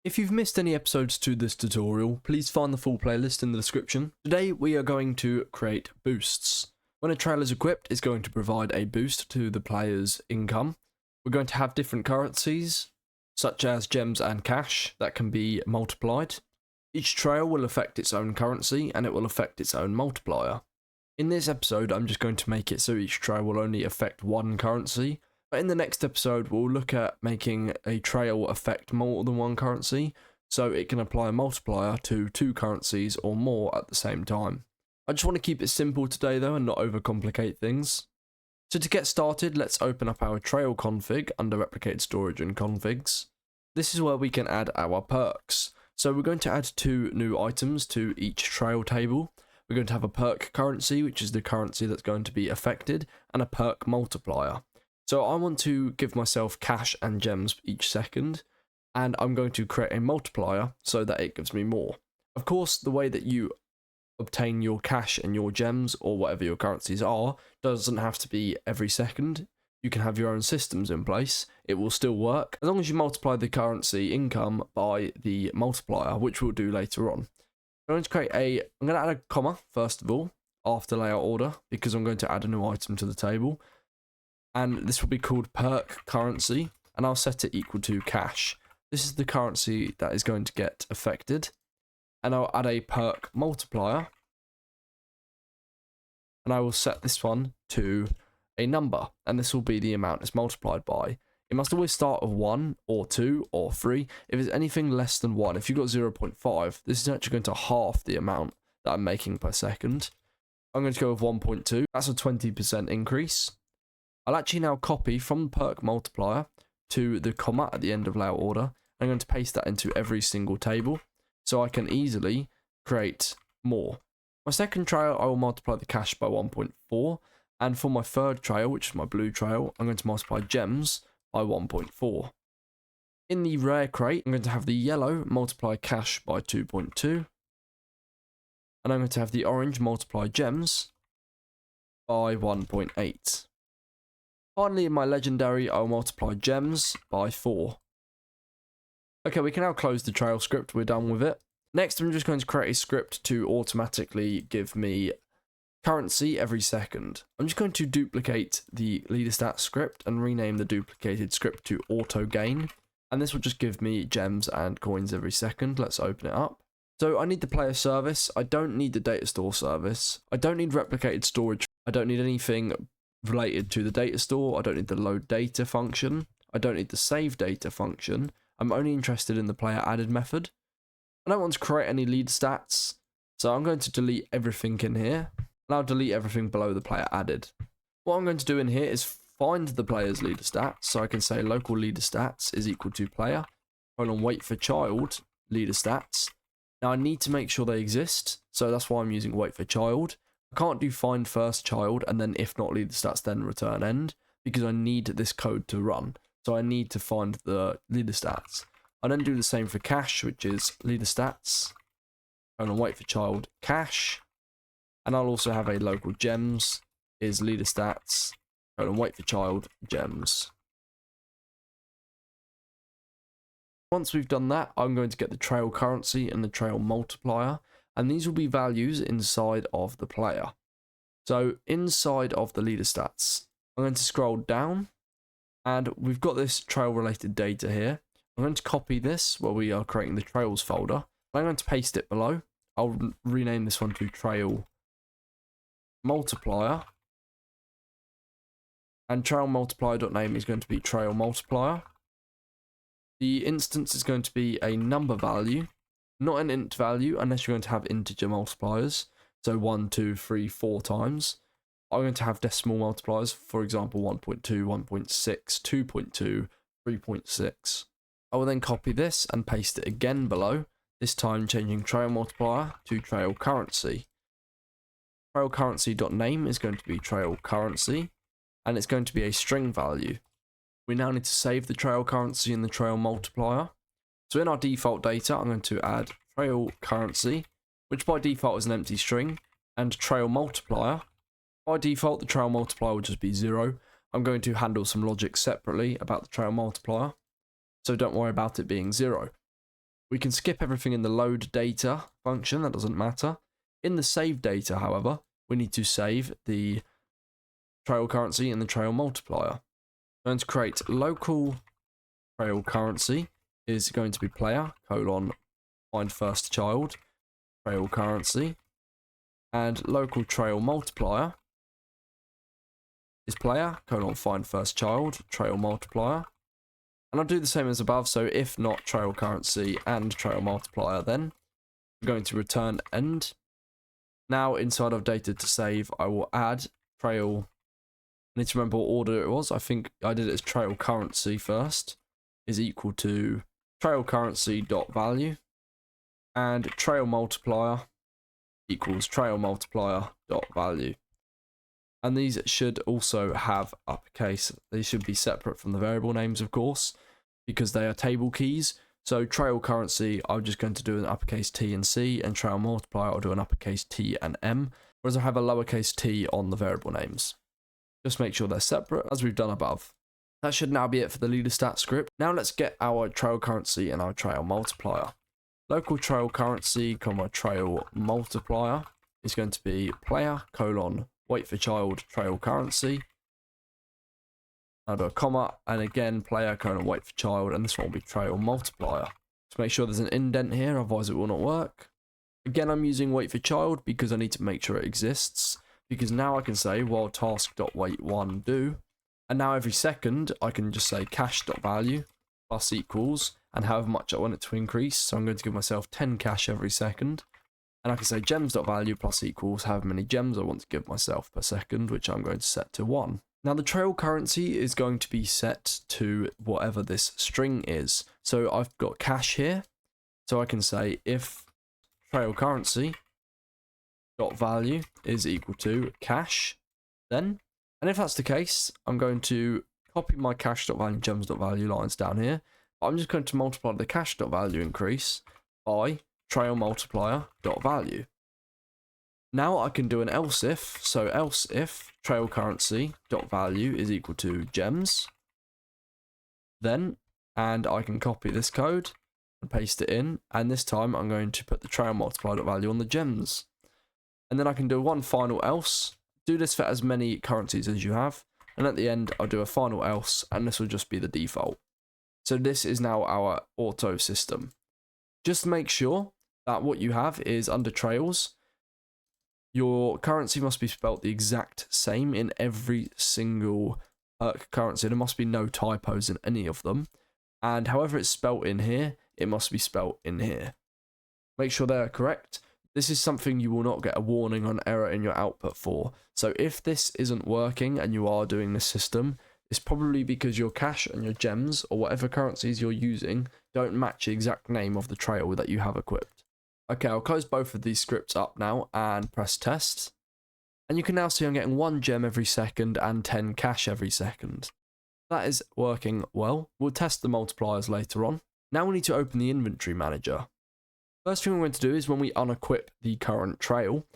If you've missed any episodes to this tutorial, please find the full playlist in the description. Today we are going to create boosts. When a trailer is equipped, it's going to provide a boost to the player's income. We're going to have different currencies, such as gems and cash, that can be multiplied. Each trail will affect its own currency and it will affect its own multiplier. In this episode, I'm just going to make it so each trail will only affect one currency. But in the next episode, we'll look at making a trail affect more than one currency, so it can apply a multiplier to two currencies or more at the same time. I just want to keep it simple today though and not overcomplicate things. So to get started, let's open up our trail config under replicated storage and configs. This is where we can add our perks. So we're going to add two new items to each trail table. We're going to have a perk currency, which is the currency that's going to be affected, and a perk multiplier. So I want to give myself cash and gems each second, and I'm going to create a multiplier so that it gives me more. Of course, the way that you obtain your cash and your gems, or whatever your currencies are, doesn't have to be every second. You can have your own systems in place. It will still work, as long as you multiply the currency income by the multiplier, which we'll do later on. I'm going to add a comma, first of all, after layout order, because I'm going to add a new item to the table. And this will be called perk currency, and I'll set it equal to cash. This is the currency that is going to get affected. And I'll add a perk multiplier, and I will set this one to a number, and this will be the amount it's multiplied by. It must always start with 1 or 2 or 3. If it's anything less than 1, if you've got 0.5, this is actually going to half the amount that I'm making per second. I'm going to go with 1.2. That's a 20% increase. I'll actually now copy from the perk multiplier to the comma at the end of layout order. I'm going to paste that into every single table so I can easily create more. My second trail, I will multiply the cash by 1.4. And for my third trail, which is my blue trail, I'm going to multiply gems by 1.4. In the rare crate, I'm going to have the yellow multiply cash by 2.2. And I'm going to have the orange multiply gems by 1.8. Finally, in my legendary, I'll multiply gems by 4. Okay, we can now close the trail script. We're done with it. Next, I'm just going to create a script to automatically give me currency every second. I'm just going to duplicate the leader stat script and rename the duplicated script to auto gain. And this will just give me gems and coins every second. Let's open it up. So I need the player service. I don't need the data store service. I don't need replicated storage. I don't need anything related to the data store. I don't need the load data function. I don't need the save data function. I'm only interested in the player added method. I don't want to create any lead stats, so I'm going to delete everything in here, and I'll delete everything below the player added. What I'm going to do in here is find the player's leader stats, so I can say local leader stats is equal to player, wait for child leader stats. Now I need to make sure they exist, so that's why I'm using wait for child. I can't do find first child and then if not leader stats then return end, because I need this code to run. So I need to find the leader stats. I then do the same for cash, which is leader stats, wait for child cash. And I'll also have a local gems is leader stats, wait for child gems. Once we've done that, I'm going to get the trail currency and the trail multiplier, and these will be values inside of the player. So inside of the leader stats, I'm going to scroll down, and we've got this trail related data here. I'm going to copy this where we are creating the trails folder. I'm going to paste it below. I'll rename this one to trail multiplier, and trail multiplier.name is going to be trail multiplier. The instance is going to be a number value, not an int value, unless you're going to have integer multipliers. So 1, 2, 3, 4 times. I'm going to have decimal multipliers, for example, 1.2, 1.6, 2.2, 3.6. I will then copy this and paste it again below, this time changing trail multiplier to trail currency. Trail currency.name is going to be trail currency, and it's going to be a string value. We now need to save the trail currency and the trail multiplier. So in our default data, I'm going to add trail currency, which by default is an empty string, and trail multiplier. By default, the trail multiplier will just be 0. I'm going to handle some logic separately about the trail multiplier, so don't worry about it being 0. We can skip everything in the load data function, that doesn't matter. In the save data, however, we need to save the trail currency and the trail multiplier. I'm going to create local trail currency is going to be player colon find first child trail currency, and local trail multiplier is player colon find first child trail multiplier. And I'll do the same as above, so if not trail currency and trail multiplier, then I'm going to return end. Now inside of data to save, I will add trail. I need to remember what order it was. I think I did it as trail currency first, is equal to trail currency dot value, and trail multiplier equals trail multiplier dot value. And these should also have uppercase. They should be separate from the variable names, of course, because they are table keys. So trail currency, I'm just going to do an uppercase T and C, and trail multiplier, I'll do an uppercase T and M, whereas I have a lowercase t on the variable names. Just make sure they're separate, as we've done above. That should now be it for the leader stat script. Now let's get our trail currency and our trail multiplier. Local trail currency, comma trail multiplier is going to be player colon wait for child trail currency. I'll do a comma, and again player colon wait for child, and this one will be trail multiplier. Just make sure there's an indent here, otherwise it will not work. Again, I'm using wait for child because I need to make sure it exists, because now I can say while task.wait1 do, and now every second I can just say cache.value plus equals and however much I want it to increase. So I'm going to give myself 10 cache every second. And I can say gems.value plus equals however many gems I want to give myself per second, which I'm going to set to 1. Now the trail currency is going to be set to whatever this string is. So I've got cache here. So I can say if trail currency dot value is equal to cache, then, and if that's the case, I'm going to copy my cache.value gems.value lines down here. I'm just going to multiply the cache.value increase by trail multiplier dot value. Now I can do an else if, so else if trail currency dot value is equal to gems, then, and I can copy this code and paste it in, and this time I'm going to put the trail multiplier dot value on the gems. And then I can do one final else, do this for as many currencies as you have, and at the end I'll do a final else, and this will just be the default. So this is now our auto system. Just make sure that what you have is under trails, your currency must be spelt the exact same in every single currency. There must be no typos in any of them. And however it's spelt in here, it must be spelt in here. Make sure they are correct. This is something you will not get a warning on error in your output for. So if this isn't working and you are doing this system, it's probably because your cache and your gems or whatever currencies you're using don't match the exact name of the trail that you have equipped. Okay, I'll close both of these scripts up now and press test. And you can now see I'm getting 1 gem every second and 10 cache every second. That is working well. We'll test the multipliers later on. Now we need to open the inventory manager. First thing we're going to do is when we unequip the current trail,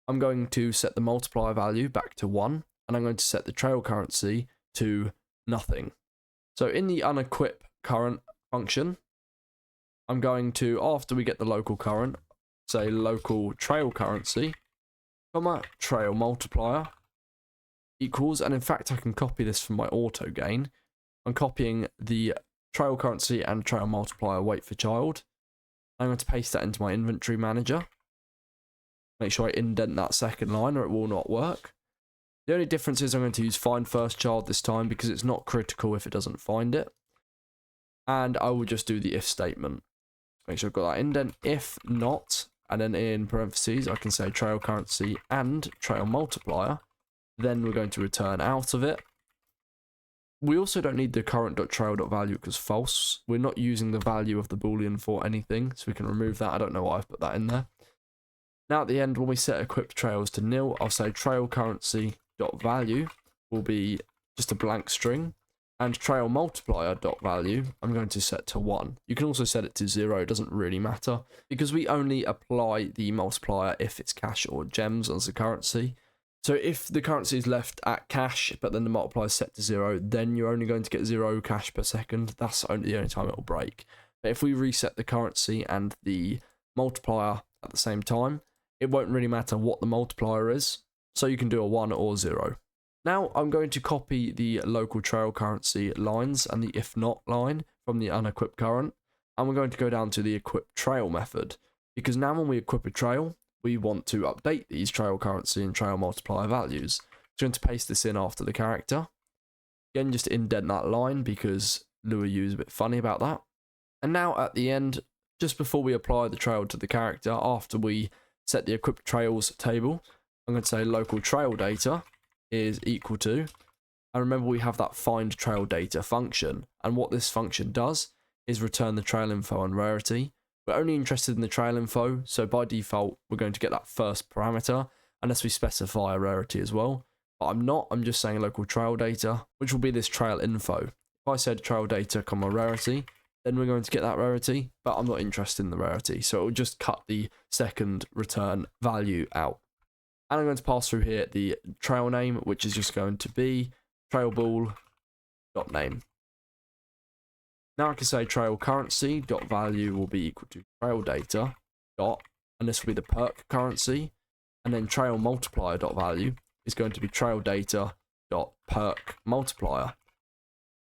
I'm going to set the multiplier value back to 1, and I'm going to set the trail currency to nothing. So in the unequip current function, I'm going to, after we get the local current, say local trail currency, comma, trail multiplier equals, and in fact I can copy this from my auto gain. I'm copying the trail currency and trail multiplier wait for child. I'm going to paste that into my inventory manager. Make sure I indent that second line or it will not work. The only difference is I'm going to use find first child this time because it's not critical if it doesn't find it. And I will just do the if statement. Make sure I've got that indent. If not, and then in parentheses, I can say trail currency and trail multiplier. Then we're going to return out of it. We also don't need the current.trail.value because false. We're not using the value of the boolean for anything, so we can remove that. I don't know why I've put that in there. Now at the end, when we set equipped trails to nil, I'll say trail currency.value will be just a blank string, and trail multiplier.value I'm going to set to 1. You can also set it to 0, it doesn't really matter, because we only apply the multiplier if it's cash or gems as a currency. So if the currency is left at cash, but then the multiplier is set to 0, then you're only going to get 0 cash per second. That's only the only time it will break. But if we reset the currency and the multiplier at the same time, it won't really matter what the multiplier is. So you can do a 1 or 0. Now I'm going to copy the local trail currency lines and the if not line from the unequipped current. And we're going to go down to the equip trail method. Because now when we equip a trail, we want to update these trail currency and trail multiplier values. So I'm going to paste this in after the character. Again, just indent that line because LuaU is a bit funny about that. And now at the end, just before we apply the trail to the character, after we set the equipped trails table, I'm going to say local trail data is equal to, and remember we have that find trail data function, and what this function does is return the trail info and rarity. We're only interested in the trail info, so by default we're going to get that first parameter unless we specify a rarity as well. But I'm just saying local trail data, which will be this trail info. If I said trail data comma rarity, then we're going to get that rarity, but I'm not interested in the rarity, so it will just cut the second return value out. And I'm going to pass through here the trail name, which is just going to be trailball.name. Now I can say trail currency dot value will be equal to trail data dot, and this will be the perk currency, and then trail multiplier dot value is going to be trail data dot perk multiplier.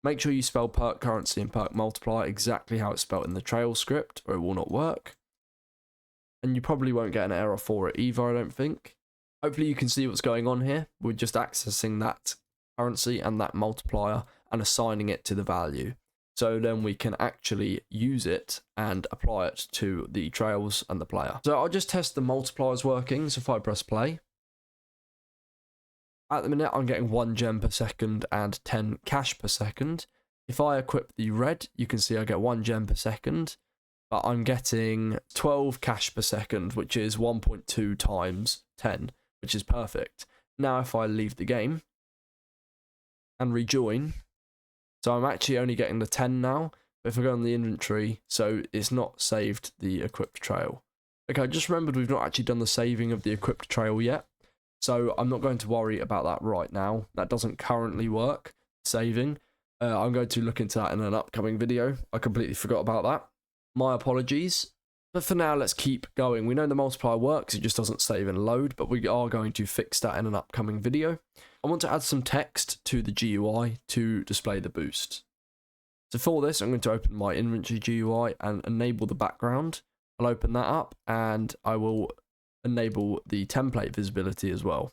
Make sure you spell perk currency and perk multiplier exactly how it's spelled in the trail script, or it will not work. And you probably won't get an error for it either, I don't think. Hopefully you can see what's going on here. We're just accessing that currency and that multiplier and assigning it to the value. So then we can actually use it and apply it to the trails and the player. So I'll just test the multipliers working. So if I press play, at the minute I'm getting 1 gem per second and 10 cash per second. If I equip the red, you can see I get 1 gem per second, but I'm getting 12 cash per second, which is 1.2 times 10. Which is perfect. Now if I leave the game and rejoin, so I'm actually only getting the 10 now, but if I go on the inventory, so it's not saved the equipped trail. Okay, I just remembered we've not actually done the saving of the equipped trail yet, so I'm not going to worry about that right now. That doesn't currently work, saving. I'm going to look into that in an upcoming video. I completely forgot about that. My apologies. But for now, let's keep going. We know the multiplier works, it just doesn't save and load, but we are going to fix that in an upcoming video. I want to add some text to the GUI to display the boost. So for this, I'm going to open my inventory GUI and enable the background. I'll open that up and I will enable the template visibility as well.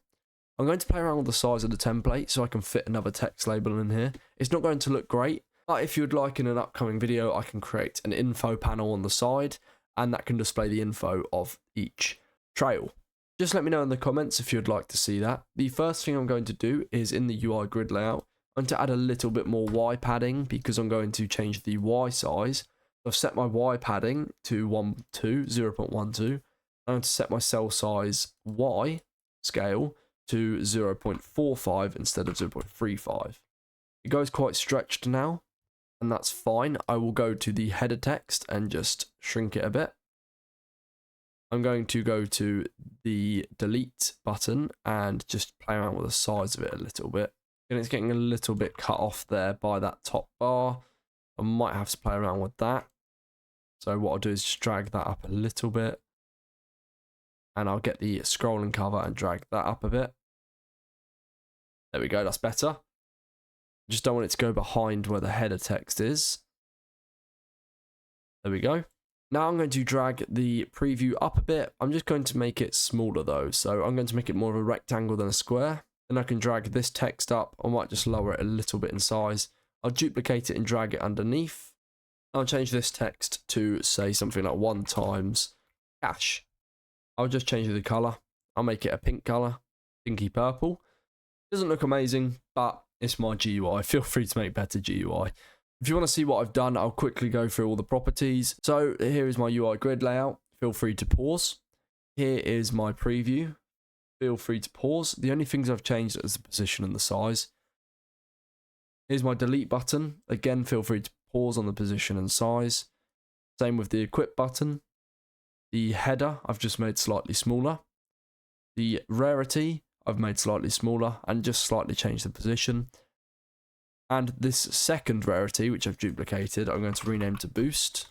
I'm going to play around with the size of the template so I can fit another text label in here. It's not going to look great, but if you'd like in an upcoming video, I can create an info panel on the side, and that can display the info of each trail. Just let me know in the comments if you'd like to see that. The first thing I'm going to do is in the UI grid layout, I'm going to add a little bit more Y padding because I'm going to change the Y size. I've set my Y padding to 0.12. I'm going to set my cell size Y scale to 0.45 instead of 0.35. It goes quite stretched now, and that's fine. I will go to the header text and just shrink it a bit. I'm going to go to the delete button and just play around with the size of it a little bit. And it's getting a little bit cut off there by that top bar. I might have to play around with that. So what I'll do is just drag that up a little bit. And I'll get the scrolling cover and drag that up a bit. There we go, that's better. Just don't want it to go behind where the header text is. There we go. Now I'm going to drag the preview up a bit. I'm just going to make it smaller though. So I'm going to make it more of a rectangle than a square. Then I can drag this text up. I might just lower it a little bit in size. I'll duplicate it and drag it underneath. I'll change this text to say something like 1 times cash. I'll just change the color. I'll make it a pink color, pinky purple. Doesn't look amazing, but it's my GUI. Feel free to make better GUI. If you want to see what I've done, I'll quickly go through all the properties. So here is my UI grid layout. Feel free to pause. Here is my preview. Feel free to pause. The only things I've changed is the position and the size. Here's my delete button. Again, feel free to pause on the position and size. Same with the equip button. The header I've just made slightly smaller. The rarity I've made slightly smaller and just slightly changed the position. And this second rarity, which I've duplicated, I'm going to rename to boost.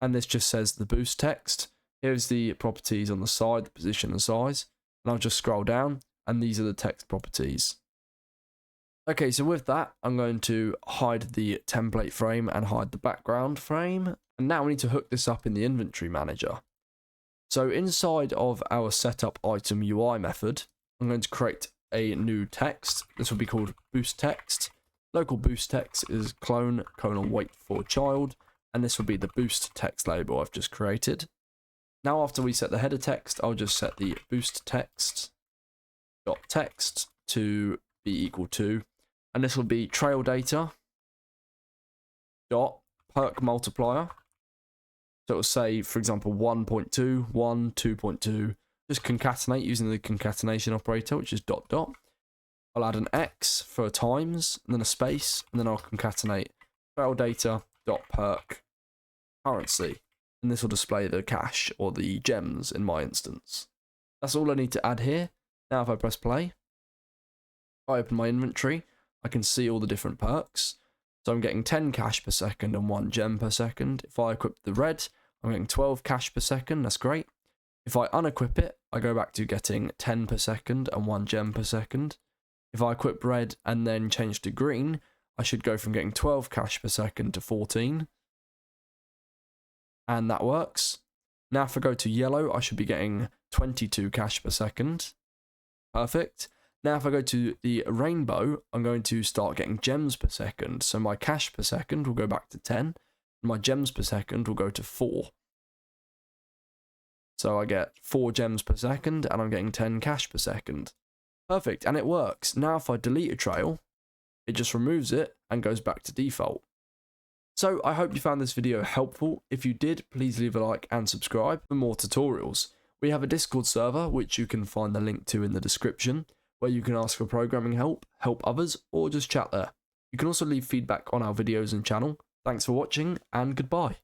and this just says the boost text. Here's the properties on the side, the position and size, and I'll just scroll down, and these are the text properties. Okay, so with that, I'm going to hide the template frame and hide the background frame. And now we need to hook this up in the inventory manager. So inside of our setup item UI method, I'm going to create a new text. This will be called boost text. Local boost text is clone : wait for child, and this will be the boost text label I've just created. Now after we set the header text, I'll just set the boost text dot text to be equal to, and this will be trail data dot perk multiplier. So it will say, for example, 1.2, 1, 2.2. Just concatenate using the concatenation operator, which is dot dot. I'll add an X for times, and then a space, and then I'll concatenate trail data dot perk currency, and this will display the cash or the gems in my instance. That's all I need to add here. Now if I press play, I open my inventory, I can see all the different perks. So I'm getting 10 cash per second and 1 gem per second. If I equip the red, I'm getting 12 cash per second, that's great. If I unequip it, I go back to getting 10 per second and 1 gem per second. If I equip red and then change to green, I should go from getting 12 cash per second to 14. And that works. Now if I go to yellow, I should be getting 22 cash per second. Perfect. Now if I go to the rainbow, I'm going to start getting gems per second. So my cash per second will go back to 10, and my gems per second will go to 4. So I get 4 gems per second, and I'm getting 10 cash per second. Perfect, and it works. Now if I delete a trail, it just removes it and goes back to default. So I hope you found this video helpful. If you did, please leave a like and subscribe for more tutorials. We have a Discord server, which you can find the link to in the description, where you can ask for programming help, help others, or just chat there. You can also leave feedback on our videos and channel. Thanks for watching, and goodbye.